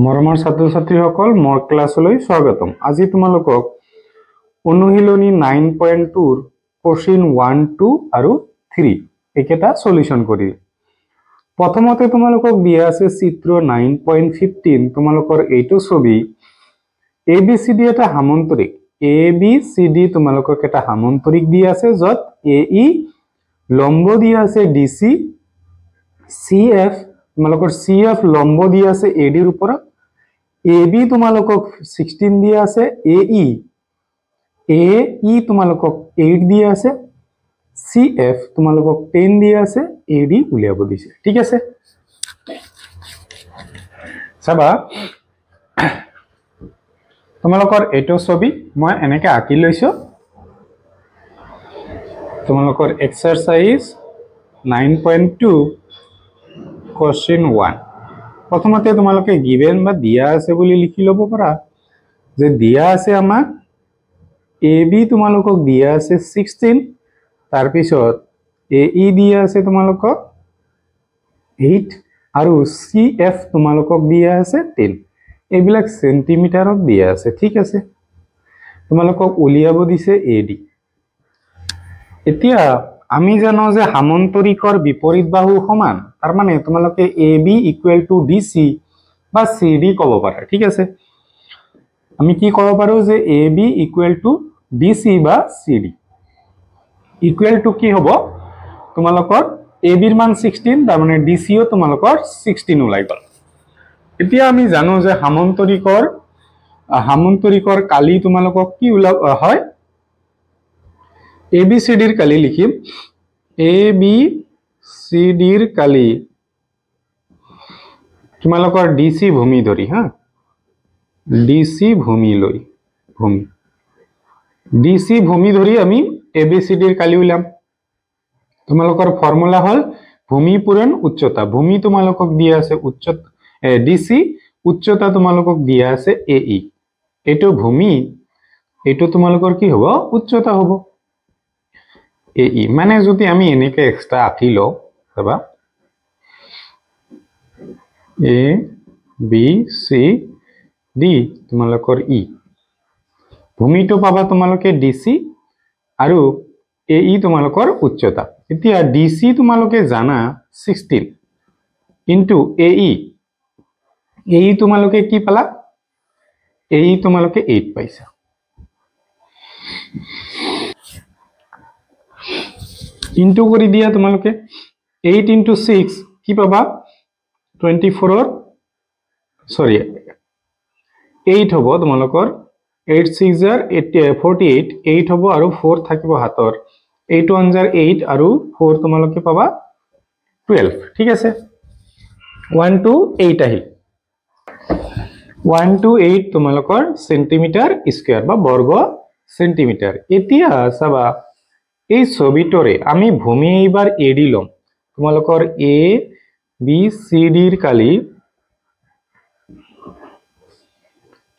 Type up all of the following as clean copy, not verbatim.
মৰমৰ ছাত্ৰ ছাত্ৰীসকল মোৰ ক্লাছলৈ স্বাগতম। আজি তোমালোকক অনুশীলনী 9.2 ৰ কোশ্চেন 1 2 আৰু 3 একেটা সলিউশন কৰি প্ৰথমতে তোমালোকক দিয়া আছে চিত্ৰ 9.15 তোমালোকৰ এইটো ছবি ABCD এটা সামন্তৰিক ABCD তোমালোকক এটা সামন্তৰিক দিয়া আছে যত AE লম্ব দিয়া আছে DC CF তোমালোকৰ CF লম্ব দিয়া আছে AD ৰ ওপৰত AB তোমালোকক 16 দিয়া আছে AE তোমালোকক 8 দিয়া আছে CF তোমালোকক 10 দিয়া আছে AD উলিয়াব দিছে ঠিক আছে চাবা তোমালোকৰ এটো ছবি মই এনেকৈ আঁকি লৈছো তোমালোকৰ এক্সাৰসাইজ 9.2 কোশ্চেন 1 প্ৰথমতে তোমালোকে গিভেন বা দিয়া আছে বুলি লিখি লব পাৰা যে দিয়া আছে আমাক AB তোমালোকক দিয়া আছে 16 তাৰ পিছত AE দিয়া আছে তোমালোকক 8 আৰু CF তোমালোকক দিয়া আছে 10 এইবিলাক সেন্টিমিটাৰত দিয়া আছে ঠিক আছে তোমালোকক উলিয়াব দিছে AD এতিয়া আমি জানো যে সামন্তৰিকৰ বিপৰীত বাহু সমান তাৰ মানে তোমালোকে AB = DC বা CD ক'ব পাৰা ঠিক আছে আমি কি ক'ব পাৰো যে AB = DC বা CD ইকুৱেল টু কি হ'ব তোমালোকৰ AB ৰ মান 16 তাৰ মানে DC ও তোমালোকৰ 16 ওলাই গ'ল এতিয়া আমি জানো যে সামন্তৰিকৰ কালি তোমালোকক কি হয় ABCD ৰ কালি লিখিম ABCD ৰ কালি তোমালোকৰ DC ভূমি ধৰি হা DC ভূমি লৈ DC ভূমি ধৰি আমি ABCD ৰ কালি উলাম তোমালোকৰ ফৰ্মুলা হল ভূমি পূৰণ উচ্চতা ভূমি তোমালোকক দিয়া আছে উচ্চতা DC উচ্চতা তোমালোকক দিয়া আছে AE এটো ভূমি এটো তোমালোকৰ কি হ'ব উচ্চতা হ'ব AE মানে যদি আমি এনেকে এক্সট্ৰা আঁকি লও চাবা A B C D তোমালোকৰ E ভূমিটো পাবা তোমালোকে DC আৰু AE তোমালোকৰ উচ্চতা এতিয়া DC তোমালোকে জানা 16 ইনটু AE তোমালোকে কি পালা AE তোমালোকে 8 পাইছা ইনটু কৰি দিয়া তোমালোকে 8 * 6 কি পাবা 24 সৰি 8 হ'ব তোমালোকৰ 8 6 48 8 হ'ব আৰু 4 থাকিব হাতৰ 8 1 8 আৰু 4 তোমালোকে পাবা 12 ঠিক আছে 1 to 8 আহি 1 to 8 তোমালোকৰ সেন্টিমিটাৰ স্কয়াৰ বা বৰ্গ সেন্টিমিটাৰ এতিয়া চাবা এই ছবিটোৰে আমি ভূমি এইবাৰ AD লম তোমালোকৰ ABCD ৰ কালি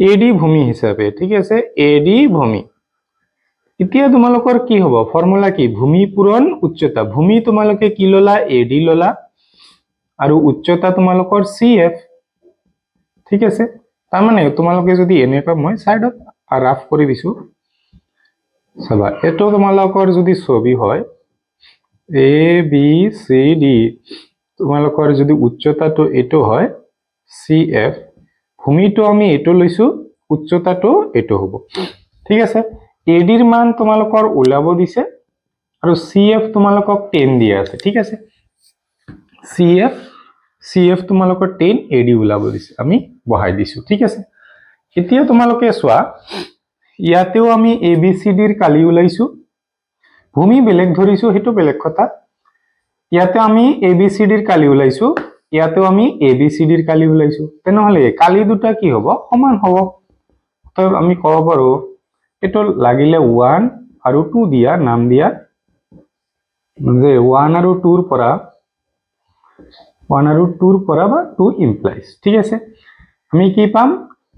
AD ভূমি হিচাপে ঠিক আছে AD ভূমি এতিয়া তোমালোকৰ কি হ'ব ফৰ্মুলা কি ভূমি পূৰণ উচ্চতা ভূমি তোমালোকে কি ললা AD ললা আৰু উচ্চতা তোমালোকৰ CF ঠিক আছে তাৰ মানে তোমালোকে যদি এনেকা মই সাইডত ৰাফ কৰি দিছো চাবা এটো তোমালোকৰ যদি ছবি হয় ABCD তোমালোকৰ যদি উচ্চতাটো এটো হয় CF ভূমিটো আমি এটো লৈছো উচ্চতাটো এটো হ'ব ঠিক আছে AD ৰ মান তোমালোকৰ ওলাব দিছে আৰু CF তোমালোকক 10 দিয়া আছে ঠিক আছে CF তোমালোকৰ 10 AD ওলাব দিছে আমি বহাই দিছো ঠিক আছে এতিয়া তোমালোকে চোৱা ইয়াতেও আমি ABCD ৰ কালি উলাইছো ভূমি বেলেগ ধৰিছো হেতু বেলেগ কথা ইয়াতে আমি ABCD ৰ কালি উলাইছো ইয়াতেও আমি ABCD ৰ কালি উলাইছো তেনেহলে কালি দুটা কি হ'ব সমান হ'ব তো আমি ক'ব পাৰো এটো লাগিলে 1 আৰু 2 দিয়া নাম দিয়া যে 1 আৰু 2 ৰ পৰা 1 আৰু 2 ৰ পৰা বা 2 ইমপ্লাইজ ঠিক আছে আমি কি পাম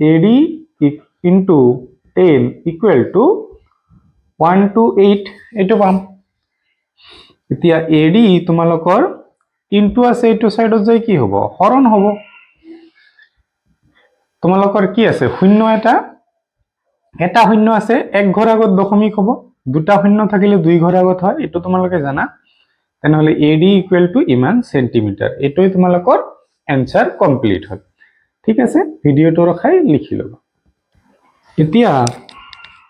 AD into 10 equal to 1 to 8 এটো পাম এতিয়া AD তোমালোকৰ ইনটু আছে এটো সাইডত যাই কি হ'ব হৰণ হ'ব তোমালোকৰ কি আছে শূন্য এটা শূন্য আছে এক ঘৰ আগত দশমিক হ'ব দুটা শূন্য থাকিলে দুই ঘৰ আগত হয় এটো তোমালোকে জানা তেনেহলে AD ইকুৱেল টু ইমান সেন্টিমিটাৰ এটোই তোমালোকৰ এনসাৰ কমপ্লিট হয় ঠিক আছে ভিডিওটো ৰখাই লিখি লবা এতিয়া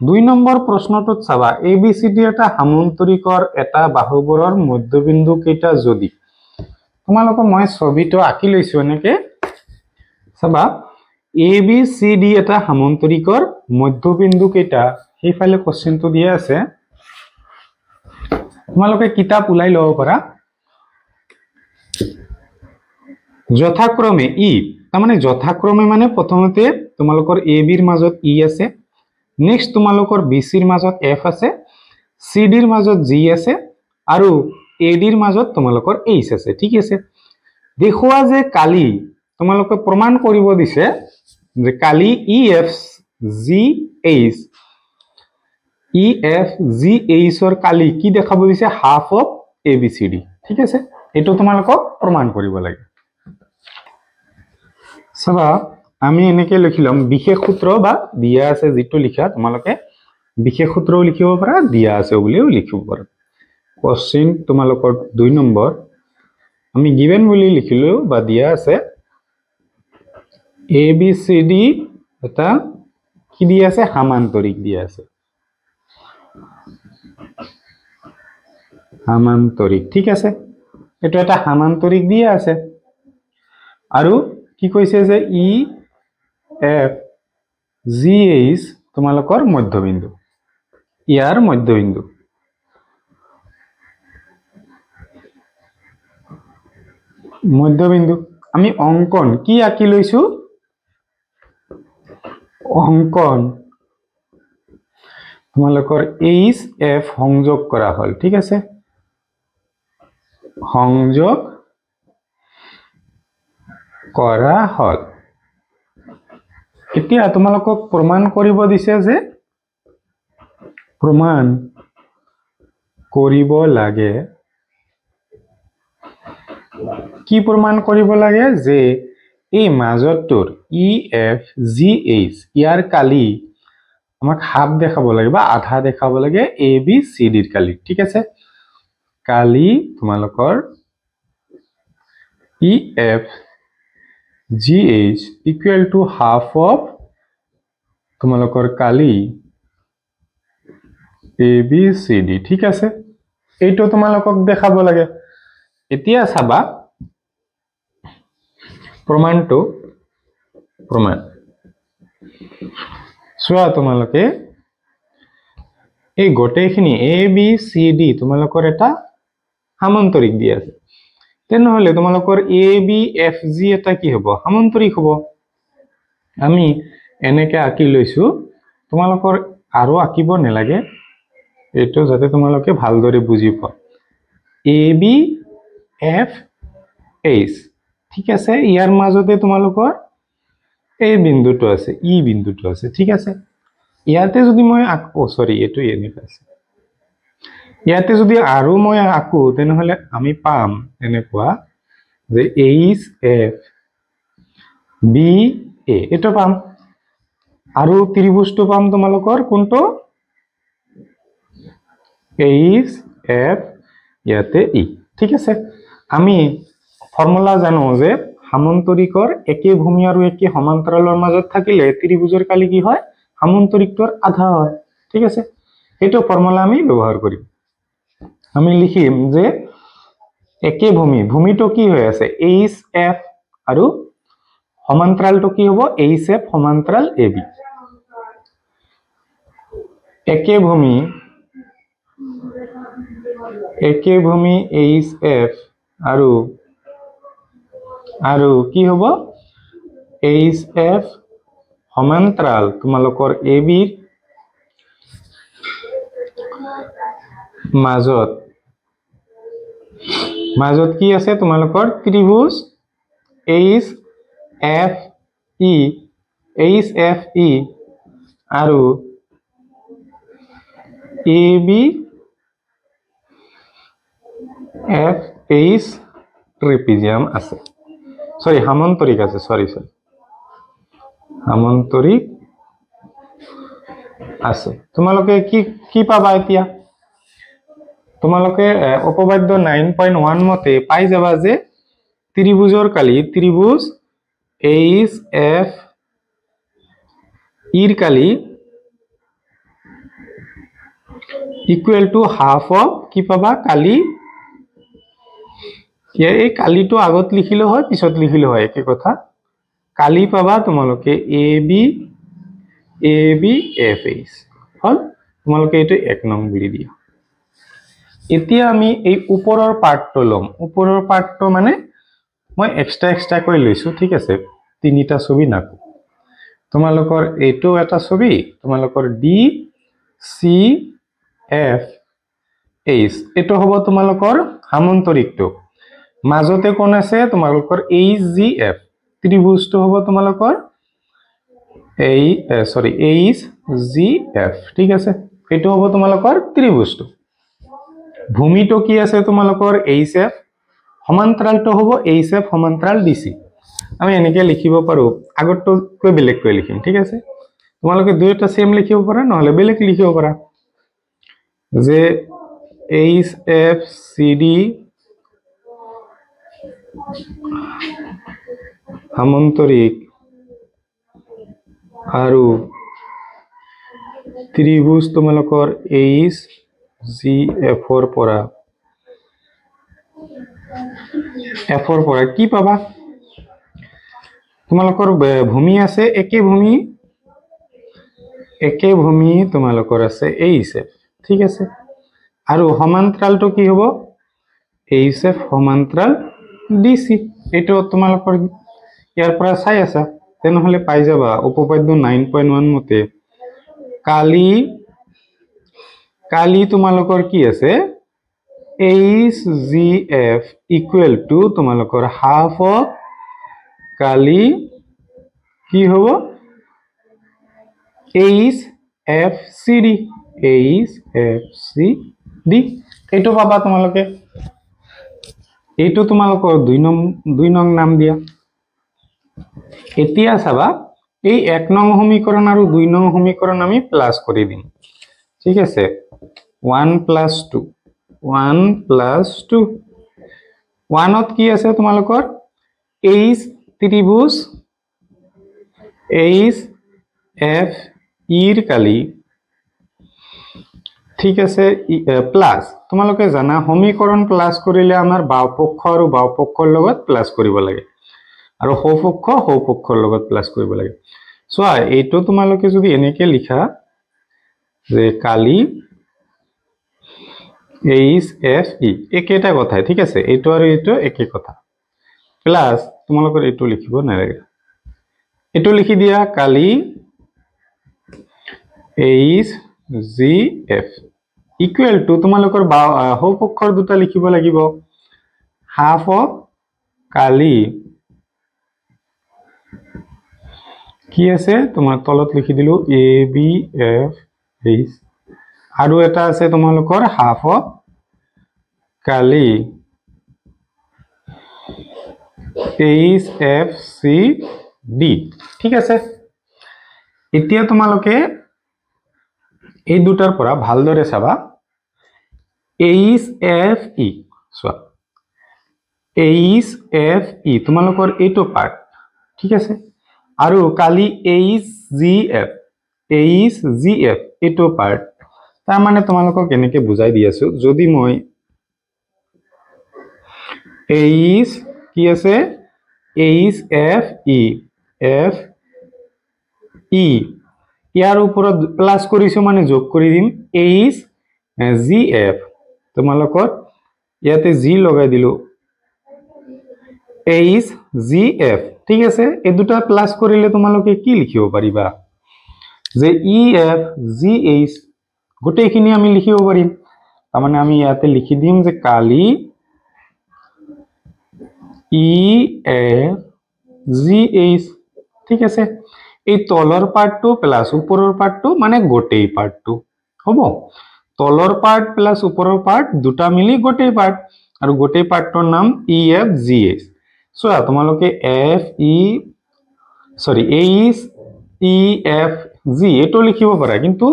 2 নম্বৰ প্ৰশ্নটোত চাবা ABCD এটা সামান্তৰিকৰ এটা বাহুবোৰৰ মধ্যবিন্দু কেইটা যদি তোমালোকক মই ছবিটো আঁকি লৈছো এনেকে চাবা ABCD এটা সামান্তৰিকৰ মধ্যবিন্দু কেইটা সেইফালে কোশ্চেনটো দিয়া আছে তোমালোকে কিতাপ উলাই লব পাৰা যথাক্ৰমে তাৰ মানে যথাক্ৰমে মানে প্ৰথমতে তোমালোকৰ AB ৰ মাজত E আছে নেক্সট তোমালোকৰ BC ৰ মাজত F আছে CD ৰ মাজত G আছে আৰু AD ৰ মাজত তোমালোকৰ H আছে ঠিক আছে দেখুৱা যে কালি তোমালোকে প্ৰমাণ কৰিব দিছে যে কালি EFGH ৰ কালি কি দেখাব দিছে হাফ অফ ABCD ঠিক আছে এটো তোমালোকক প্ৰমাণ কৰিব লাগে সবা আমি এনেকে লিখিলাম বিশেষ সূত্ৰ বা দিয়া আছে যেটো লিখা তোমালোকে বিশেষ সূত্ৰও লিখিব পাৰা দিয়া আছে বুলিও লিখিব পাৰা কোশ্চেন তোমালোকৰ 2 নম্বৰ আমি গিভেন বুলি লিখিলো বা দিয়া আছে ABCD এটা কি দিয়া আছে সামান্তৰিক দিয়া আছে সামান্তৰিক ঠিক আছে এটো এটা সামান্তৰিক দিয়া আছে আৰু কি কৈছে যে EFGH তোমালোকৰ মধ্যবিন্দু ইয়াৰ মধ্যবিন্দু আমি অঙ্কন কি আঁকি লৈছো অঙ্কন তোমালোকৰ HF সংযোগ কৰা হল ঠিক আছে সংযোগ কৰা হল এতিয়া তোমালোকক প্ৰমাণ কৰিব দিছে যে প্ৰমাণ কৰিব লাগে কি প্ৰমাণ কৰিব লাগে যে এই মাজৰটোৰ EFGH ইয়াৰ কালি আমাক হাফ দেখাব লাগে বা আধা দেখাব লাগে ABCD ৰ কালি ঠিক আছে কালি তোমালোকৰ EFGH equal to half of তোমালোকৰ কালি ABCD ঠিক আছে এইটো তোমালোকক দেখাব লাগে এতিয়া চাবা প্ৰমাণ সোৱা তোমালোকে এই গোটেইখিনি ABCD তোমালোকৰ এটা সামান্তৰিক দিয়া আছে তেনেহলে তোমালোকৰ ABFG এটা কি হ'ব সামান্তৰিক হ'ব আমি এনেকে আঁকি লৈছো তোমালোকৰ আৰু আঁকিব নালাগে এটো যাতে তোমালোকে ভালদৰে বুজি পাও ABFH ঠিক আছে ইয়াৰ মাজতে তোমালোকৰ এই বিন্দুটো আছে ই বিন্দুটো আছে ঠিক আছে ইয়াতে যদি মই সৰি এটো এনেকা আছে ইয়াতে যদি আৰু মই আঁকো তেনেহলে আমি পাম এনেকুৱা যে HFBA এটো পাম আৰু ত্ৰিভুজটো পাম তোমালোকৰ কোনটো HF ইয়াতে ই ঠিক আছে আমি ফৰ্মুলা জানো যে সামান্তৰিকৰ একে ভূমি আৰু একে সমান্তৰালৰ মাজত থাকিলে ত্ৰিভুজৰ কালি কি হয় সামান্তৰিকটোৰ আধা হয় ঠিক আছে এইটো ফৰ্মুলা আমি ব্যৱহাৰ কৰিম আমি লিখিম যে একে ভূমিটো কি হৈ আছে HF আৰু সমান্তৰালটো কি হ'ব HF সমান্তৰাল AB একে ভূমি HF আৰু কি হ'ব HF সমান্তৰাল তোমালোকৰ AB মাজত কি আছে তোমালোকৰ ত্ৰিভুজ HFE আৰু ABFH ট্ৰেপিজিয়াম আছে সৰি সামান্তৰিক আছে সৰি সামন্তৰিক আছে তোমালোকে কি কি পাবা এতিয়া তোমালোকে উপপাদ্য 9.1 মতে পাই যাবা যে ত্ৰিভুজৰ কালি ত্ৰিভুজ এইচ এফ ইৰ কালি ইকুৱেল টু হাফ অফ কি পাবা কালি এই কালিটো আগত লিখিলে হয় পিছত লিখিলে হয় একে কথা কালি পাবা তোমালোকে এ বি এফ এইচ হল তোমালোকে এইটো 1 নং বুলি দিয়া এতিয়া আমি এই ওপৰৰ পাৰ্টটো লম ওপৰৰ পাৰ্টটো মানে মই এক্সট্ৰা কৰি লৈছো ঠিক আছে তিনিটা ছবি নাকো তোমালোকৰ এইটো এটা ছবি তোমালোকৰ ডি সি এফ এইচ এটো হ'ব তোমালোকৰ সামন্তৰিকটো মাজতে কোন আছে তোমালোকৰ এইচ জি এফ ত্ৰিভুজটো হ'ব তোমালোকৰ এইচ জি এফ ঠিক আছে এটো হ'ব তোমালোকৰ ত্ৰিভুজটো ভূমিটো কি আছে তোমালোকৰ এইচ এফ সমান্তৰালটো হ'ব এইচ এফ সমান্তৰাল ডিসি আমি এনেকে লিখিব পাৰো আগৰটো কৈ বেলেগ কৈ লিখিম ঠিক আছে তোমালোকে দুইটা সেম লিখিব পাৰা নহলে বেলেগ লিখিব পাৰা যে এইচ এফ সি ডি সামন্তৰিক আৰু ত্ৰিভুজ তোমালোকৰ এইচ জি এফৰ পৰা কি পাবা তোমালোকৰ ভূমি আছে একে ভূমি তোমালোকৰ আছে এইচ এফ ঠিক আছে আৰু সমান্তৰালটো কি হ'ব এইচ এফ সমান্তৰাল ডিসি এটো তোমালোকৰ ইয়াৰ পৰা চাই আছা তেনেহলে পাই যাবা উপপাদ্য 9.1 মতে কালি তোমালোকৰ কি আছে H G F equal to তোমালোকৰ হাফ অফ কালি কি হ'ব এইচ এফ সি ডি এইটো পাবা তোমালোকে এইটো তোমালোকৰ 2 নং নাম দিয়া এতিয়া চাবা এই 1 নং সমীকৰণ আৰু 2 নং সমীকৰণ আমি প্লাস কৰি দিম ঠিক আছে 1 + 2 1 ত কি আছে তোমালোকৰ এইচ ত্ৰিভুজ এইচ এফ ইৰ কালি ঠিক আছে প্লাস তোমালোকে জানা সমীকৰণ প্লাস কৰিলে আমাৰ বাওপক্ষ আৰু বাওপক্ষৰ লগত প্লাস কৰিব লাগে আৰু সৌপক্ষৰ লগত প্লাস কৰিব লাগে সোয়া এইটো তোমালোকে যদি এনেকে লিখা যে কালি এইচ এফ ই একেটা কথা ঠিক আছে এইটো আৰু এইটো একে কথা প্লাস তোমালোকৰ এইটো লিখিব নালাগে এইটো লিখি দিয়া কালি H G F equal to তোমালোকৰ সৌপক্ষৰ দুটা লিখিব লাগিব হাফ অফ কালি কি আছে তোমাৰ তলত লিখি দিলো এ বি এফ এইচ আৰু এটা আছে তোমালোকৰ হাফ অফ কালি এইচ এফ সি ডি ঠিক আছে এতিয়া তোমালোকে এই দুটাৰ পৰা ভালদৰে চাবা এইচ এফ ই সোয়া এইচ এফ ই তোমালোকৰ এইটো পাৰ্ট ঠিক আছে আৰু কালি এইচ জি এফ এইটো পাৰ্ট তাৰ মানে তোমালোকক কেনেকে বুজাই দি আছো যদি মই এইচ কি আছে এইচ এফ ই ইয়াৰ ওপৰত প্লাস কৰিছো মানে যোগ কৰি দিম এইচ জি এফ তোমালোকৰ ইয়াতে জি লগাই দিলো এইচ জি এফ ঠিক আছে এই দুটা প্লাস কৰিলে তোমালোকে কি লিখিব পাৰিবা যে ই এফ জি এইচ গোটেইখিনি আমি লিখিব পাৰিম তাৰ মানে আমি ইয়াতে লিখি দিম যে কালি ই এফ জি এইচ ঠিক আছে এই তলৰ পাৰ্টটো প্লাস ওপৰৰ পাৰ্টটো মানে গোটেই পাৰ্টটো হ'ব তলৰ পাৰ্ট প্লাস ওপৰৰ পাৰ্ট দুটা মিলি গোটেই পাৰ্ট আৰু গোটেই পাৰ্টৰ নাম ই এফ জি এইচ সোয়া তোমালোকে এইচ ই এফ জি এইটো লিখিব পাৰা, কিন্তু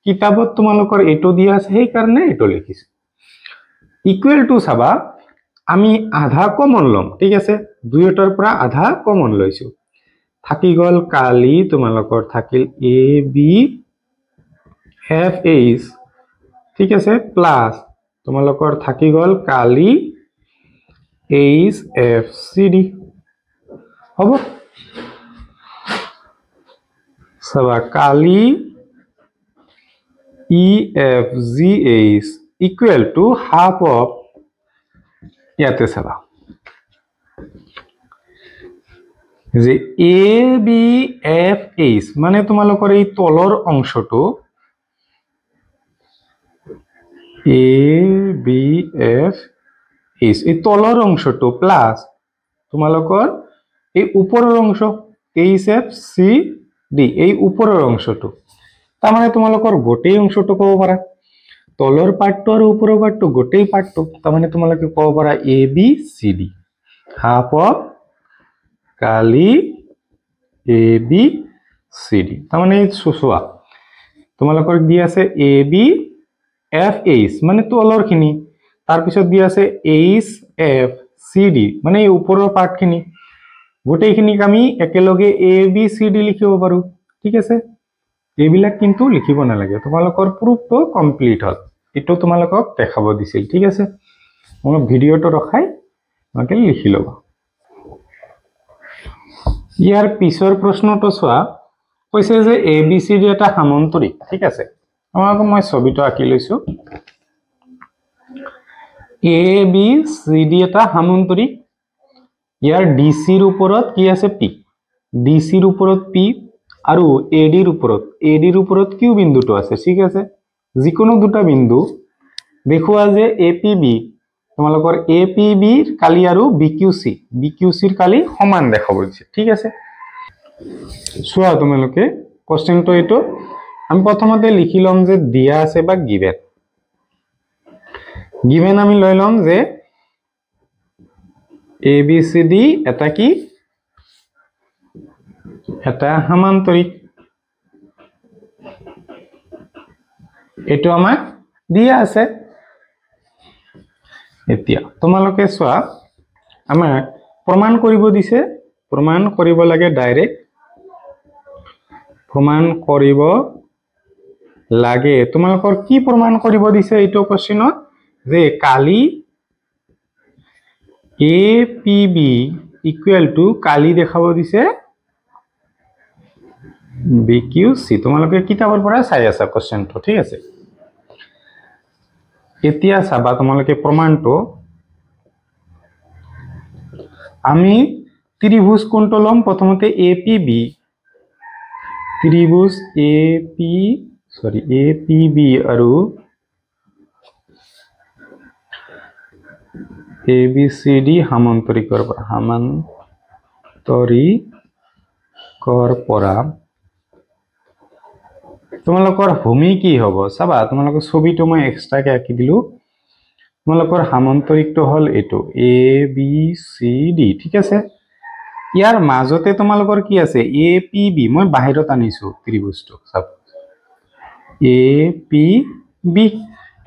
কিতাবত তোমালোকৰ এইটো দিয়া আছে, সেইকাৰণে এইটো লিখিছো। ইকুৱেল টু চাবা, আমি আধা কমন লম, ঠিক আছে, দুয়োটাৰ পৰা আধা কমন লৈছো। থাকি গল কালি তোমালোকৰ থাকিল এ বি এফ এইচ, ঠিক আছে, প্লাস তোমালোকৰ থাকি গল কালি এইচ এফ চি ডি। হব চাবা, কালি E F G H equal to half of, ইয়াতে চাবা যে এ বি এফ এইচ মানে তোমালোকৰ এই তলৰ অংশটো এ বি এফ এইচ, এই তলৰ অংশটো প্লাস তোমালোকৰ এই ওপৰৰ অংশ এইচ এফ চি ডি, এই ওপৰৰ অংশটো, তাৰমানে তোমালোকৰ গোটেই অংশটো ক'ব পাৰা, তলৰ পাৰ্টটো আৰু ওপৰৰ পাৰ্টটো গোটেই পাৰ্টটো, তাৰমানে তোমালোকে ক'ব পাৰা A B C D, half of কালি এ বি চি ডি। তাৰমানে চোৱা তোমালোকৰ দি আছে এ বি এফ এইচ মানে তলৰখিনি, তাৰপিছত দি আছে এইচ এফ চি ডি মানে এই ওপৰৰ পাৰ্টখিনি, গোটেইখিনিক আমি একেলগে এ বি চি ডি লিখিব পাৰো, ঠিক আছে। এইবিলাক কিন্তু লিখিব নালাগে, তোমালোকৰ প্ৰুফটো কমপ্লিট হল, এইটো তোমালোকক দেখাব দিছিল, ঠিক আছে। মই ভিডিঅটো ৰখাই তোমাকে লিখি ল'বা। ইয়াৰ পিছৰ প্ৰশ্নটো চোৱা, কৈছে যে এ বি চি ডি এটা সামন্তৰিক, ঠিক আছে। তোমালোকক মই ছবিটো আঁকি লৈছো। এ বি চি ডি এটা সামন্তৰিক, ইয়াৰ ডি চিৰ ওপৰত কি আছে পি, ডি চিৰ ওপৰত পি আৰু এ ডিৰ ওপৰত কিউ বিন্দুটো আছে, ঠিক আছে। যিকোনো দুটা বিন্দু দেখুৱা যে এ পি বি, তোমালোকৰ এ পি বিৰ কালি আৰু বি কিউ চিৰ কালি সমান দেখাব দিছে, ঠিক আছে। চোৱা তোমালোকে কোৱেশ্চনটো এইটো আমি প্ৰথমতে লিখি লম যে দিয়া আছে বা গিভেন আমি লৈ লম যে এ বি চি ডি এটা কি, এটা সামান্তৰিক, এইটো আমাক দিয়া আছে। এতিয়া তোমালোকে চোৱা, আমাক প্ৰমাণ কৰিব দিছে, প্ৰমাণ কৰিব লাগে, ডাইৰেক্ট প্ৰমাণ কৰিব লাগে। তোমালোকৰ কি প্ৰমাণ কৰিব দিছে এইটো কোৱেশ্চনত, যে কালি A P B equal to কালি দেখাব দিছে বি কিউ চি, তোমালোকে কিতাপৰ পৰা চাই আছা কোৱেশ্চনটো, ঠিক আছে। এতিয়া চাবা তোমালোকে প্ৰমাণটো, আমি ত্ৰিভুজ কোনটো লম, প্ৰথমতে এ পি বি, ত্ৰিভুজ এ পি বি আৰু এ বি চি ডি সামান্তৰিকৰ পৰা তোমালোকৰ ভূমি কি হ'ব চাবা। তোমালোকৰ ছবিটো মই এক্সট্ৰাকে আঁকি দিলো। তোমালোকৰ সামান্তৰিকটো হল এইটো এ বি চি ডি, ঠিক আছে। ইয়াৰ মাজতে তোমালোকৰ কি আছে এ পি বি, মই বাহিৰত আনিছো ত্ৰিভুজটো, এ পি বি,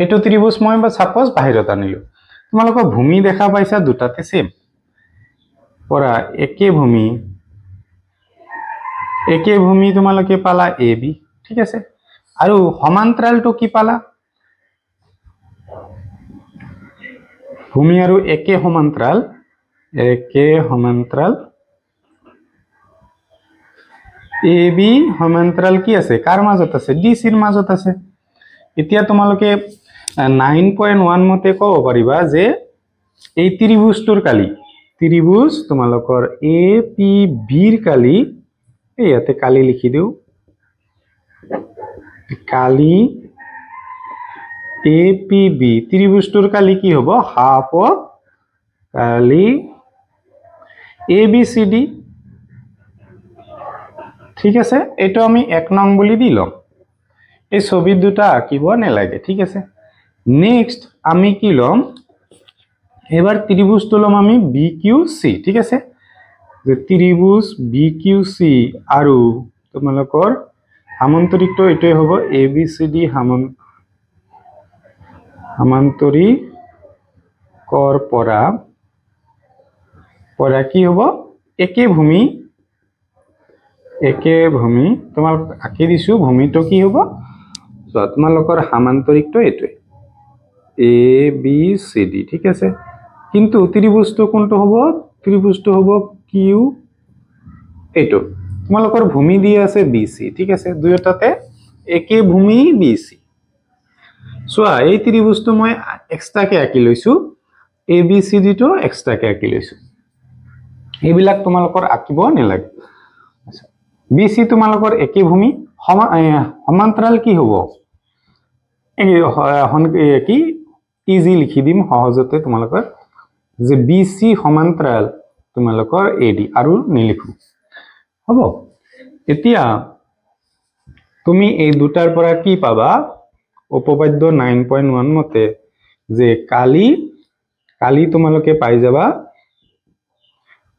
এইটো ত্ৰিভুজ মই সাপোজ বাহিৰত আনিলো। তোমালোকৰ ভূমি দেখা পাইছা দুটাতে সেম, পৰা একে ভূমি তোমালোকে পালা এ বি, ঠিক আছে। আৰু সমান্তৰালটো কি পালা, ভূমি আৰু একে সমান্তৰাল এ বি সমান্তৰাল কি আছে, কাৰ মাজত আছে, ডি চিৰ মাজত আছে। এতিয়া তোমালোকে 9.1 মতে ক'ব পাৰিবা যে এই ত্ৰিভুজটোৰ কালি, ত্ৰিভুজ তোমালোকৰ এ পি বিৰ কালি, ইয়াতে কালি লিখি দিও, কালি এ পি বি ত্ৰিভুজটোৰ কালি কি হ'ব, হাফ অফ কালি এ বি চি ডি, ঠিক আছে। এইটো আমি 1 নং বুলি দি লম, এই ছবি দুটা আঁকিব নালাগে, ঠিক আছে। নেক্সট আমি কি লম, এবার ত্রিভুজটো লম আমি বি কিউ সি, ঠিক আছে। যে ত্রিভুজ বি কিউ সি আৰু তোমালোকৰ সামান্তৰিকটো এটোই হ'ব ABCD সামান্তৰিকৰ পৰা কি হ'ব একে ভূমি তোমালোক আঁকি দিছো ভূমিটো কি হ'ব সো তোমালোকৰ সামান্তৰিকটো এটোই ABCD ঠিক আছে কিন্তু ত্ৰিভুজটো কোনটো হ'ব ত্ৰিভুজটো হ'ব কিউ এটো তোমালোকৰ ভূমি দি আছে BC ঠিক আছে দুয়োটাতে একে ভূমি BC সোয়া এই ত্ৰিভুজটো মই এক্সট্ৰাকে আঁকি লৈছো ABCD টো এক্সট্ৰাকে আঁকি লৈছো এইবিলাক তোমালোকৰ আঁকিব নালাগে BC তোমালোকৰ একে ভূমি সমান্তৰাল কি হ'ব কি ইজি লিখি দিম সহজতে তোমালোকৰ যে BC সমান্তৰাল তোমালোকৰ AD আৰু নিলিখো হ'ব এতিয়া তুমি এই দুটাৰ পৰা কি পাবা উপপাদ্য 9.1 মতে যে কালি তোমালোকে পাই যাবা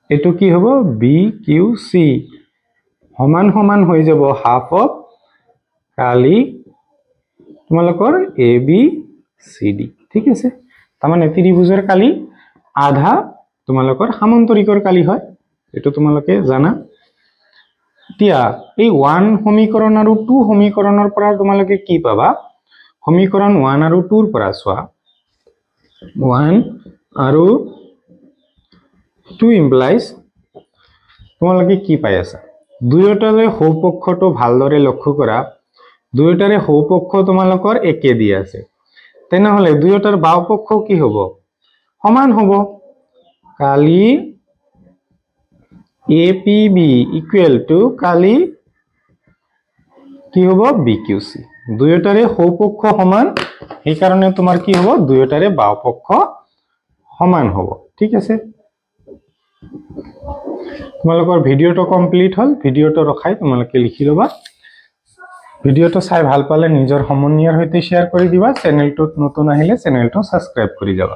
এটো কি হ'ব BQC সমান হৈ যাব হাফ অফ কালি তোমালোকৰ ABCD ঠিক আছে তাৰমানে ত্ৰিভুজৰ কালি আধা তোমালোকৰ সামান্তৰিকৰ কালি হয় এটো তোমালোকে জানা এতিয়া এই 1 সমীকৰণ আৰু 2 সমীকৰণৰ পৰা তোমালোকে কি পাবা সমীকৰণ 1 আৰু 2 ৰ পৰা চোৱা 1 আৰু 2 ইমপ্লাইজ তোমালোকে কি পাই আছা দুয়োটাৰে সৌপক্ষটো ভালদৰে লক্ষ্য কৰা দুয়োটাৰে সৌপক্ষ তোমালোকৰ একে দি আছে তেনেহলে দুয়োটাৰ বাওপক্ষ কি হ'ব সমান হ'ব কালি APB ইকুৱেল টু কালি কি হ'ব BQC দুয়োটাৰে সৌপক্ষ সমান এই কাৰণে তোমাৰ কি হ'ব দুয়োটাৰে বাওপক্ষ সমান হ'ব ঠিক আছে তোমালোকৰ ভিডিওটো কমপ্লিট হল ভিডিওটো ৰখাই তোমালোকে লিখি লবা ভিডিওটো চাই ভাল পালে নিজৰ সমনীয়াৰ সৈতে শেয়াৰ কৰি দিবা চেনেলটোত নতুন আহিলে চেনেলটো সাবস্ক্ৰাইব কৰি যাবা